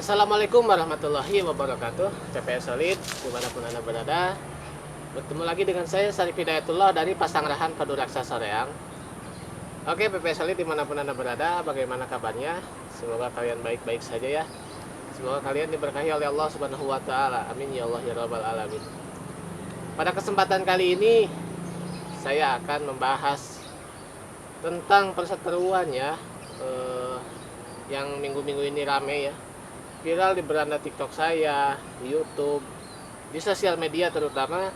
Assalamualaikum warahmatullahi wabarakatuh. CPS Solid dimanapun Anda berada. Bertemu lagi dengan saya Syarif Hidayatullah dari Pasangrahan Paduraksa Soreang. Oke, PPS Solid dimanapun Anda berada, bagaimana kabarnya? Semoga kalian baik-baik saja ya. Semoga kalian diberkahi oleh Allah Subhanahu wa taala. Amin ya Allah ya rabbal alamin. Pada kesempatan kali ini saya akan membahas tentang perseteruan ya, yang minggu-minggu ini rame ya, viral di beranda TikTok saya, di YouTube, di sosial media terutama,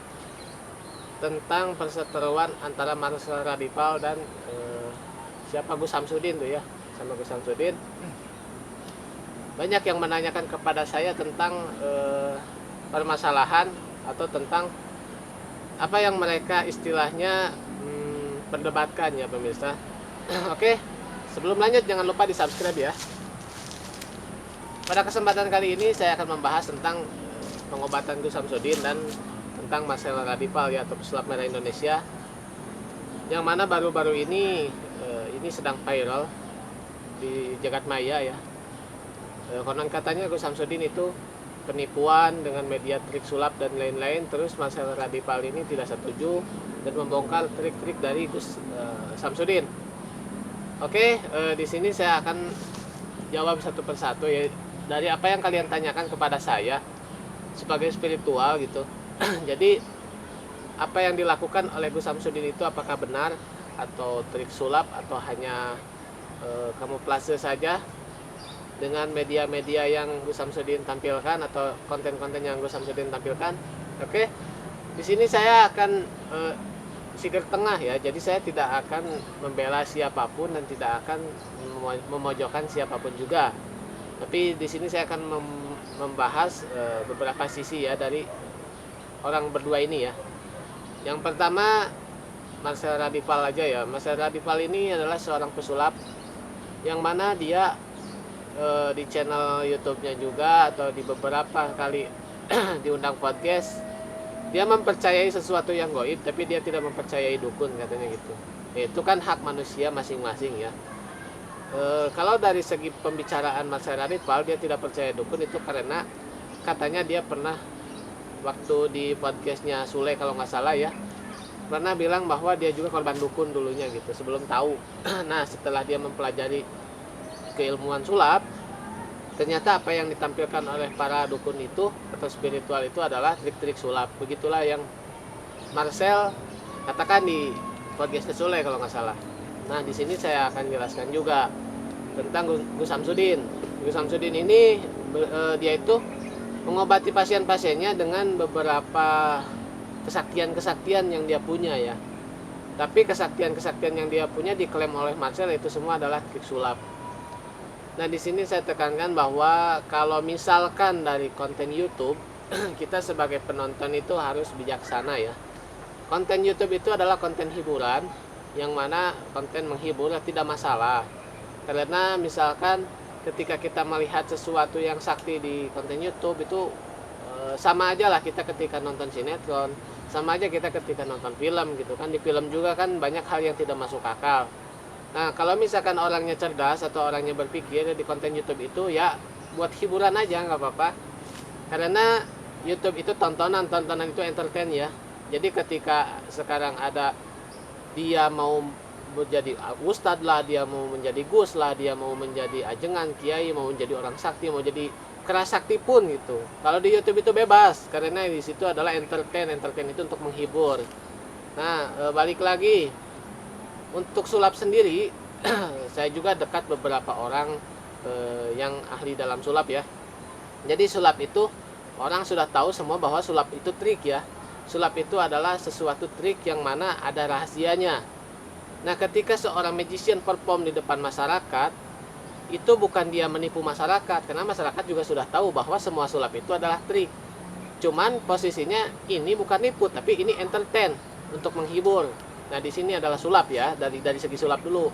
tentang perseteruan antara Marcel Radipal dan siapa Gus Samsudin tuh ya, sama Gus Samsudin. Banyak yang menanyakan kepada saya tentang permasalahan atau tentang apa yang mereka istilahnya perdebatkan ya pemirsa. Oke, sebelum lanjut jangan lupa di subscribe ya. Pada kesempatan kali ini saya akan membahas tentang pengobatan Gus Samsudin dan tentang Marcel Radipal ya, atau pesulap merah Indonesia, yang mana baru-baru ini sedang viral di jagat maya ya. Konon katanya Gus Samsudin itu penipuan dengan media trik sulap dan lain-lain, terus Marcel Radipal ini tidak setuju dan membongkar trik-trik dari Gus Samsudin. Oke, di sini saya akan jawab satu persatu ya, dari apa yang kalian tanyakan kepada saya sebagai spiritual gitu. Jadi apa yang dilakukan oleh Gus Samsudin itu apakah benar atau trik sulap atau hanya kamuflase saja dengan media-media yang Gus Samsudin tampilkan atau konten-konten yang Gus Samsudin tampilkan. Oke, di sini saya akan sikir tengah ya. Jadi saya tidak akan membela siapapun dan tidak akan memojokkan siapapun juga. Tapi di sini saya akan membahas beberapa sisi ya dari orang berdua ini ya. Yang pertama Marcel Radipal aja ya. Marcel Radipal ini adalah seorang pesulap yang mana dia di channel YouTube-nya juga atau di beberapa kali diundang podcast, dia mempercayai sesuatu yang gaib, tapi dia tidak mempercayai dukun katanya gitu. Itu kan hak manusia masing-masing ya. Kalau dari segi pembicaraan Marcel Radipal, dia tidak percaya dukun itu karena katanya dia pernah waktu di podcastnya Sule kalau nggak salah ya, pernah bilang bahwa dia juga korban dukun dulunya gitu sebelum tahu. Nah setelah dia mempelajari keilmuan sulap, ternyata apa yang ditampilkan oleh para dukun itu atau spiritual itu adalah trik-trik sulap. Begitulah yang Marcel katakan di podcast Sule kalau nggak salah. Nah di sini saya akan jelaskan juga tentang Gus Samsudin. Gus Samsudin ini dia itu mengobati pasien-pasiennya dengan beberapa kesaktian-kesaktian yang dia punya ya. Tapi kesaktian-kesaktian yang dia punya diklaim oleh Marcel itu semua adalah trik sulap. Nah di sini saya tekankan bahwa kalau misalkan dari konten YouTube kita sebagai penonton itu harus bijaksana ya. Konten YouTube itu adalah konten hiburan, yang mana konten menghibur tidak masalah. Karena misalkan ketika kita melihat sesuatu yang sakti di konten YouTube itu sama aja lah kita ketika nonton sinetron, sama aja kita ketika nonton film gitu kan. Di film juga kan banyak hal yang tidak masuk akal. Nah kalau misalkan orangnya cerdas atau orangnya berpikir di konten YouTube itu ya buat hiburan aja nggak apa-apa. Karena YouTube itu tontonan itu entertain ya. Jadi ketika sekarang ada dia mau menjadi ustadz lah, dia mau menjadi gus lah, dia mau menjadi ajengan, kiai, mau menjadi orang sakti, mau jadi keras sakti pun gitu. Kalau di YouTube itu bebas, karena di situ adalah entertain itu untuk menghibur. Nah, balik lagi untuk sulap sendiri, saya juga dekat beberapa orang yang ahli dalam sulap ya. Jadi sulap itu orang sudah tahu semua bahwa sulap itu trik ya. Sulap itu adalah sesuatu trik yang mana ada rahasianya. Nah ketika seorang magician perform di depan masyarakat, itu bukan dia menipu masyarakat, karena masyarakat juga sudah tahu bahwa semua sulap itu adalah trik. Cuman posisinya ini bukan nipu, tapi ini entertain untuk menghibur. Nah di sini adalah sulap ya, dari segi sulap dulu.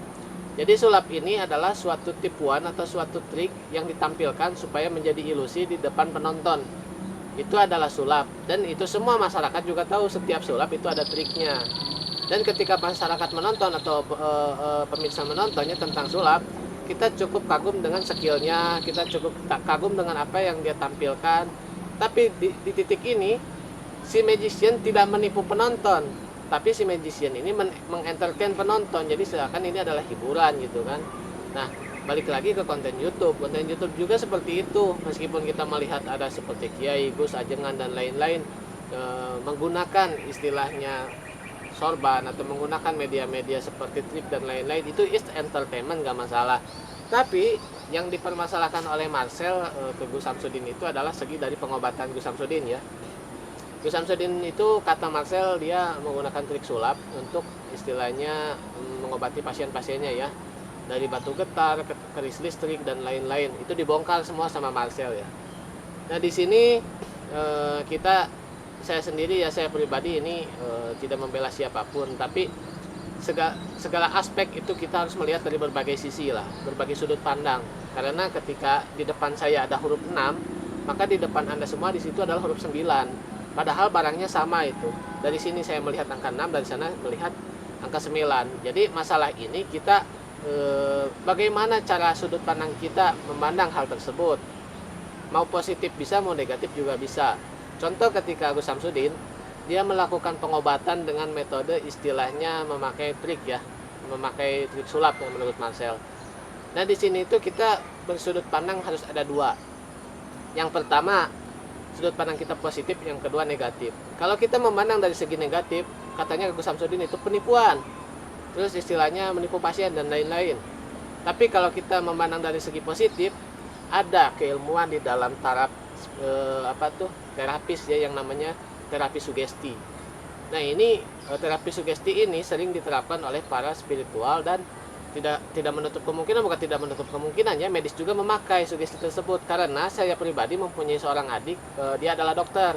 Jadi sulap ini adalah suatu tipuan atau suatu trik yang ditampilkan supaya menjadi ilusi di depan penonton. Itu adalah sulap, dan itu semua masyarakat juga tahu setiap sulap itu ada triknya. Dan ketika masyarakat menonton atau pemirsa menontonnya tentang sulap, kita cukup kagum dengan skillnya, kita cukup kagum dengan apa yang dia tampilkan. Tapi di titik ini si magician tidak menipu penonton, tapi si magician ini mengentertain penonton. Jadi seakan ini adalah hiburan gitu kan. Nah, balik lagi ke konten YouTube. Konten YouTube juga seperti itu. Meskipun kita melihat ada seperti Kiai, Gus, Ajengan dan lain-lain menggunakan istilahnya sorban atau menggunakan media-media seperti trik dan lain-lain, itu is entertainment, gak masalah. Tapi yang dipermasalahkan oleh Marcel ke Gus Samsudin itu adalah segi dari pengobatan Gus Samsudin ya. Gus Samsudin itu kata Marcel dia menggunakan trik sulap untuk istilahnya mengobati pasien-pasiennya ya, dari batu getar, keris listrik dan lain-lain. Itu dibongkar semua sama Marcel ya. Nah di sini saya sendiri ya, saya pribadi ini tidak membela siapapun, tapi segala aspek itu kita harus melihat dari berbagai sisi lah, berbagai sudut pandang. Karena ketika di depan saya ada huruf 6, maka di depan Anda semua di situ adalah huruf 9. Padahal barangnya sama itu. Dari sini saya melihat angka 6, dari sana melihat angka 9. Jadi masalah ini kita bagaimana cara sudut pandang kita memandang hal tersebut. Mau positif bisa, mau negatif juga bisa. Contoh ketika Gus Samsudin dia melakukan pengobatan dengan metode istilahnya memakai trik ya, memakai trik sulap yang menurut Marcel. Nah di sini itu kita bersudut pandang harus ada dua. Yang pertama sudut pandang kita positif, yang kedua negatif. Kalau kita memandang dari segi negatif, katanya Gus Samsudin itu penipuan, terus istilahnya menipu pasien dan lain-lain. Tapi kalau kita memandang dari segi positif, ada keilmuan di dalam taraf terapis ya, yang namanya terapi sugesti. Nah ini terapi sugesti ini sering diterapkan oleh para spiritual dan tidak menutup kemungkinan, bukan tidak menutup kemungkinan ya, medis juga memakai sugesti tersebut. Karena saya pribadi mempunyai seorang adik, dia adalah dokter.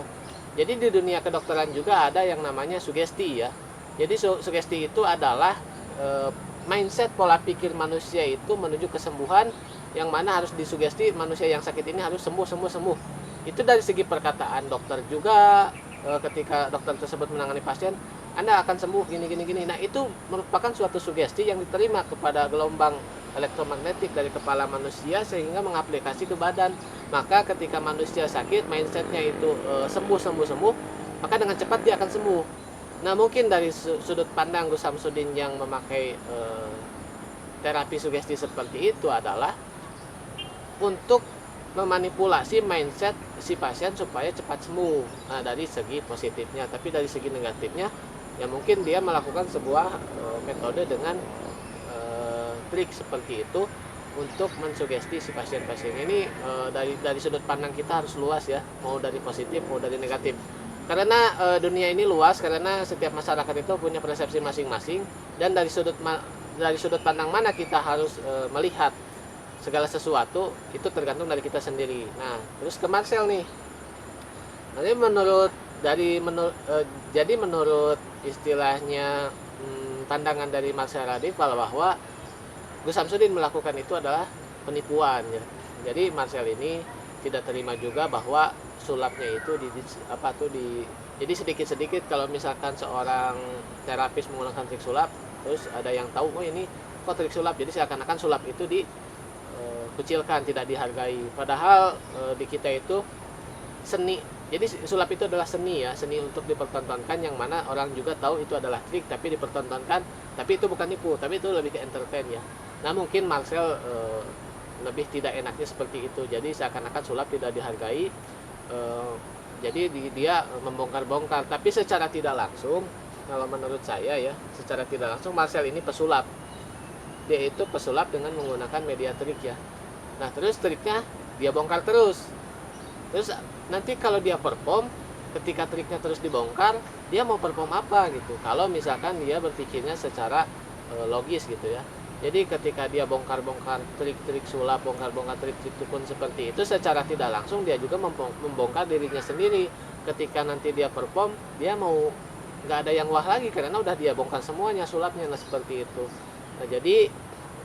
Jadi di dunia kedokteran juga ada yang namanya sugesti ya. Jadi sugesti itu adalah mindset, pola pikir manusia itu menuju kesembuhan, yang mana harus disugesti manusia yang sakit ini harus sembuh. Itu dari segi perkataan dokter juga, ketika dokter tersebut menangani pasien, Anda akan sembuh gini. Nah itu merupakan suatu sugesti yang diterima kepada gelombang elektromagnetik dari kepala manusia sehingga mengaplikasi ke badan. Maka ketika manusia sakit, mindsetnya itu sembuh, maka dengan cepat dia akan sembuh. Nah mungkin dari sudut pandang Gus Samsudin yang memakai terapi sugesti seperti itu adalah untuk memanipulasi mindset si pasien supaya cepat sembuh. Nah dari segi positifnya. Tapi dari segi negatifnya ya mungkin dia melakukan sebuah metode dengan trik seperti itu untuk mensugesti si pasien-pasien ini. Dari sudut pandang kita harus luas ya, mau dari positif mau dari negatif. Karena dunia ini luas, karena setiap masyarakat itu punya persepsi masing-masing, dan dari sudut pandang mana kita harus melihat segala sesuatu itu tergantung dari kita sendiri. Nah, terus ke Marcel nih. Nanti jadi menurut istilahnya pandangan dari Marcel Radif bahwa Gus Samsudin melakukan itu adalah penipuan ya. Jadi Marcel ini tidak terima juga bahwa sulapnya itu jadi sedikit-sedikit kalau misalkan seorang terapis menggunakan trik sulap, terus ada yang tahu oh ini kok trik sulap, jadi seakan-akan sulap itu dikucilkan, tidak dihargai. Padahal di kita itu seni. Jadi sulap itu adalah seni ya, seni untuk dipertontonkan, yang mana orang juga tahu itu adalah trik tapi dipertontonkan, tapi itu bukan tipu, tapi itu lebih ke entertain ya. Nah mungkin Marcel lebih tidak enaknya seperti itu, jadi seakan-akan sulap tidak dihargai. Jadi dia membongkar-bongkar, tapi secara tidak langsung, kalau menurut saya ya, secara tidak langsung Marcel ini pesulap. Dia itu pesulap dengan menggunakan media trik ya. Nah terus triknya dia bongkar terus nanti kalau dia perform, ketika triknya terus dibongkar, dia mau perform apa gitu. Kalau misalkan dia berpikirnya secara logis gitu ya. Jadi ketika dia bongkar-bongkar trik-trik sulap, bongkar-bongkar trik-trik pun seperti itu, secara tidak langsung dia juga membongkar dirinya sendiri. Ketika nanti dia perform, dia mau nggak ada yang wah lagi karena udah dia bongkar semuanya sulapnya. Nah seperti itu. Nah jadi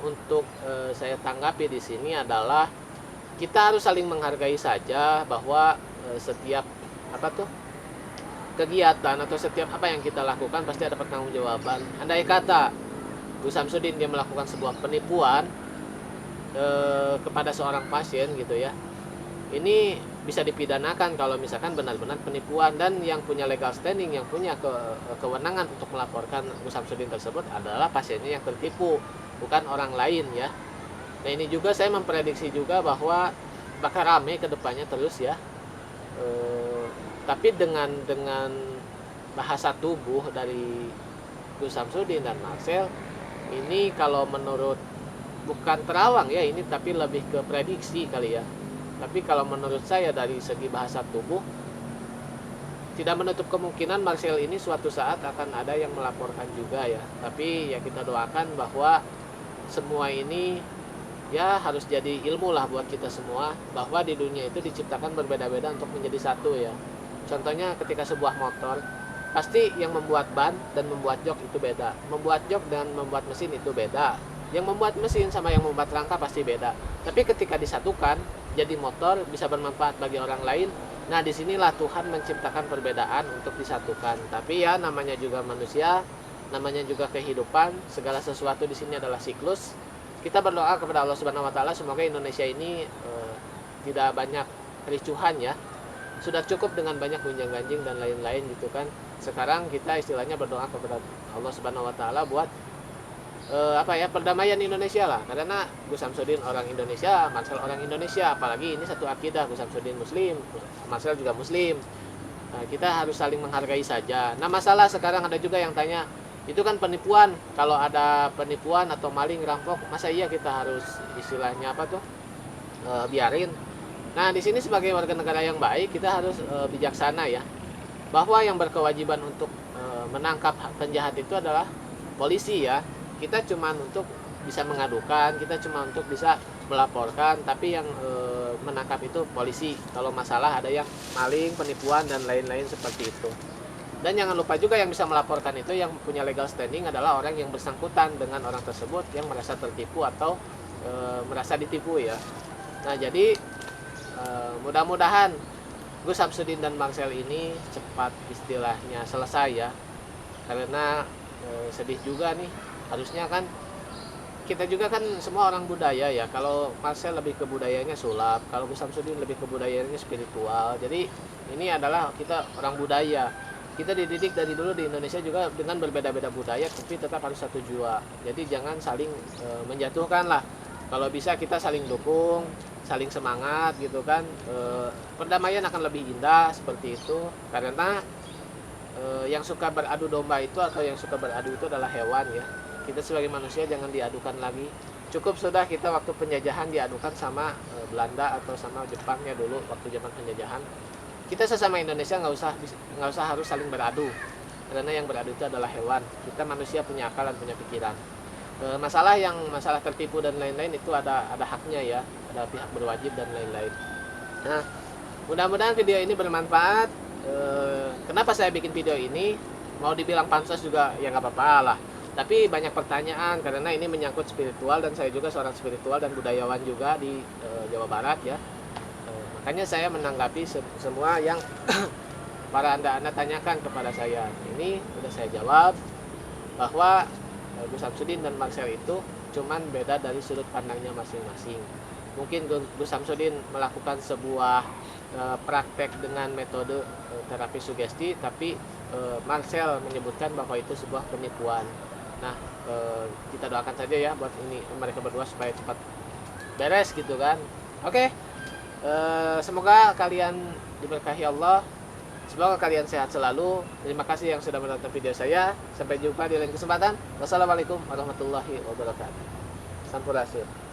untuk saya tanggapi di sini adalah kita harus saling menghargai saja bahwa setiap kegiatan atau setiap apa yang kita lakukan pasti ada pertanggungjawaban. Andai kata Gus Samsudin dia melakukan sebuah penipuan, kepada seorang pasien gitu ya, ini bisa dipidanakan kalau misalkan benar-benar penipuan, dan yang punya legal standing, yang punya kewenangan untuk melaporkan Gus Samsudin tersebut adalah pasiennya yang tertipu, bukan orang lain ya. Nah ini juga saya memprediksi juga bahwa bakal rame ke depannya terus ya. Tapi dengan bahasa tubuh dari Gus Samsudin dan Marcel ini, kalau menurut, bukan terawang ya ini, tapi lebih ke prediksi kali ya. Tapi kalau menurut saya dari segi bahasa tubuh, tidak menutup kemungkinan Marcel ini suatu saat akan ada yang melaporkan juga ya. Tapi ya kita doakan bahwa semua ini ya harus jadi ilmu lah buat kita semua, bahwa di dunia itu diciptakan berbeda-beda untuk menjadi satu ya. Contohnya ketika sebuah motor, pasti yang membuat ban dan membuat jok itu beda, membuat jok dan membuat mesin itu beda, yang membuat mesin sama yang membuat rangka pasti beda. Tapi ketika disatukan jadi motor, bisa bermanfaat bagi orang lain. Nah disinilah Tuhan menciptakan perbedaan untuk disatukan. Tapi ya namanya juga manusia, namanya juga kehidupan, segala sesuatu di sini adalah siklus. Kita berdoa kepada Allah Subhanahu Wa Taala semoga Indonesia ini tidak banyak kericuhan ya. Sudah cukup dengan banyak gunjang-ganjing dan lain-lain gitu kan. Sekarang kita istilahnya berdoa kepada Allah Subhanahu Wa Taala buat perdamaian Indonesia lah, karena Gus Samsudin orang Indonesia, Marcel orang Indonesia, apalagi ini satu akidah, Gus Samsudin Muslim, Marcel juga Muslim. Nah, kita harus saling menghargai saja. Nah masalah sekarang ada juga yang tanya, itu kan penipuan, kalau ada penipuan atau maling rampok, masa iya kita harus istilahnya biarin? Nah di sini sebagai warga negara yang baik kita harus bijaksana ya, bahwa yang berkewajiban untuk menangkap penjahat itu adalah polisi ya. Kita cuma untuk bisa mengadukan, kita cuma untuk bisa melaporkan, tapi yang menangkap itu polisi. Kalau masalah ada yang maling, penipuan dan lain-lain seperti itu. Dan jangan lupa juga yang bisa melaporkan itu yang punya legal standing adalah orang yang bersangkutan dengan orang tersebut yang merasa tertipu atau merasa ditipu ya. Nah jadi mudah-mudahan Gus Samsudin dan Marcel ini cepat istilahnya selesai ya, karena sedih juga nih. Harusnya kan kita juga kan semua orang budaya ya. Kalau Marcel lebih ke budayanya sulap, kalau Gus Samsudin lebih ke budayanya spiritual. Jadi ini adalah kita orang budaya. Kita dididik dari dulu di Indonesia juga dengan berbeda-beda budaya, tapi tetap harus satu jua. Jadi jangan saling menjatuhkan lah. Kalau bisa kita saling dukung, saling semangat gitu kan. Perdamaian akan lebih indah seperti itu, karena yang suka beradu domba itu atau yang suka beradu itu adalah hewan ya. Kita sebagai manusia jangan diadukan lagi. Cukup sudah kita waktu penjajahan diadukan sama Belanda atau sama Jepangnya dulu waktu zaman penjajahan. Kita sesama Indonesia nggak usah harus saling beradu, karena yang beradu itu adalah hewan. Kita manusia punya akal dan punya pikiran. Masalah tertipu dan lain-lain itu ada haknya ya, ada pihak berwajib dan lain-lain. Nah mudah-mudahan video ini bermanfaat. Kenapa saya bikin video ini? Mau dibilang pansos juga ya nggak apa-apa lah. Tapi banyak pertanyaan karena ini menyangkut spiritual, dan saya juga seorang spiritual dan budayawan juga di Jawa Barat ya. Makanya saya menanggapi semua yang para anda tanyakan kepada saya. Ini sudah saya jawab bahwa Gus Samsudin dan Marcel itu cuman beda dari sudut pandangnya masing-masing. Mungkin Gus Samsudin melakukan sebuah praktek dengan metode terapi sugesti, tapi Marcel menyebutkan bahwa itu sebuah penipuan. Nah kita doakan saja ya buat ini mereka berdua supaya cepat beres gitu kan. Oke. Semoga kalian diberkahi Allah, semoga kalian sehat selalu. Terima kasih yang sudah menonton video saya. Sampai jumpa di lain kesempatan. Wassalamualaikum warahmatullahi wabarakatuh. Sampurasun.